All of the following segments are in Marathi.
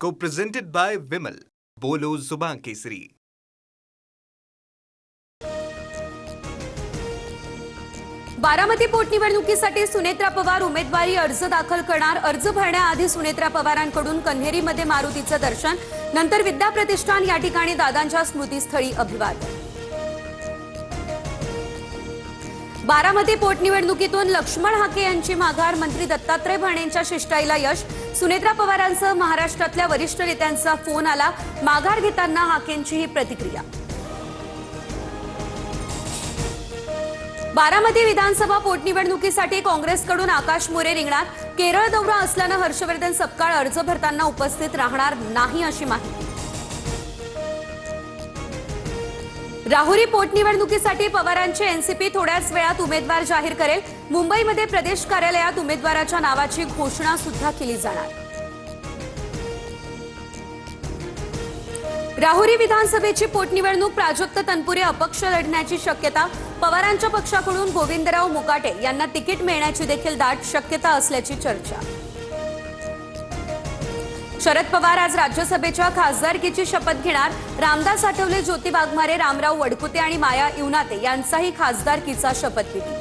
Co-presented by Vimal. बोलो जुबान केसरी. बारामती पोटनिवडणुकीसाठी सुनेत्रा पवार उमेदवारी अर्ज दाखल करणार. अर्ज भरण्याआधी सुनेत्रा पवारांकडून कन्हेरीमध्ये मारुतीचं दर्शन, नंतर विद्या प्रतिष्ठान या ठिकाणी दादांच्या स्मृतीस्थळी अभिवादन. बारामती पोटनिवडणुकीतून लक्ष्मण हाके यांची माघार. मंत्री दत्तात्रय भरणेंच्या शिष्टाईला यश. सुनेत्रा पवारांसह महाराष्ट्रातल्या वरिष्ठ नेत्यांचा फोन आला. माघार घेताना हाकेंची ही प्रतिक्रिया. बारामती विधानसभा पोटनिवडणुकीसाठी काँग्रेसकडून आकाश मोरे रिंगणार. केरळ दौरा असल्यानं हर्षवर्धन सपकाळ अर्ज भरताना उपस्थित राहणार नाही अशी माहिती. राहुरी पोटनिवडणुकीसाठी पवारांची एनसीपी थोड्याच वेळात उमेदवार जाहीर करेल. मुंबईमध्ये प्रदेश कार्यालयात उमेदवाराच्या नावाची घोषणा सुद्धा केली जाणार. राहुरी विधानसभेची पोटनिवडणूक प्राजक्त तनपुरे अपक्ष लढण्याची शक्यता. पवारांच्या पक्षाकडून गोविंदराव मुकाटे यांना तिकीट मिळण्याची देखील दाट शक्यता असल्याची चर्चा. शरद पवार आज राज्यसभेच्या खासदारकीची शपथ घेणार. रामदास आठवले, ज्योती वाघमारे, रामराव वडकुते आणि माया इवनाते यांचाही खासदारकीचा शपथविधी.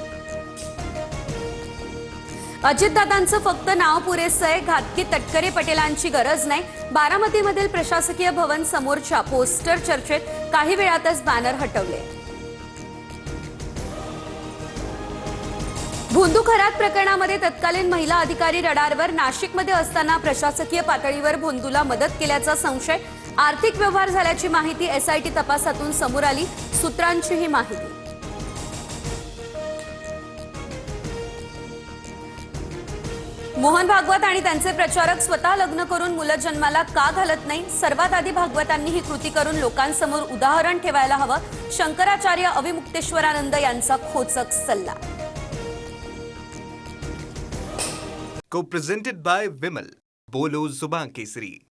अजितदादांचं फक्त नाव पुरेसं आहे, घातकी तटकरे पटेलांची गरज नाही. बारामतीमधील प्रशासकीय भवन समोरच्या पोस्टर चर्चेत, काही वेळातच बॅनर हटवले. भोंदू खरात प्रकरणामध्ये तत्कालीन महिला अधिकारी रडारवर. नाशिकमध्ये असताना प्रशासकीय पातळीवर भोंदूला मदत केल्याचा संशय. आर्थिक व्यवहार झाल्याची माहिती एसआयटी तपासातून समोर आली. सूत्रांची ही माहिती. मोहन भागवत आणि त्यांचे प्रचारक स्वतः लग्न करून मुलं जन्माला का घालत नाही? सर्वात आधी भागवतांनी ही कृती करून लोकांसमोर उदाहरण ठेवायला हवं. शंकराचार्य अविमुक्तेश्वरानंद यांचा खोचक सल्ला. Co-presented by Vimal. बोलो जुबान केसरी.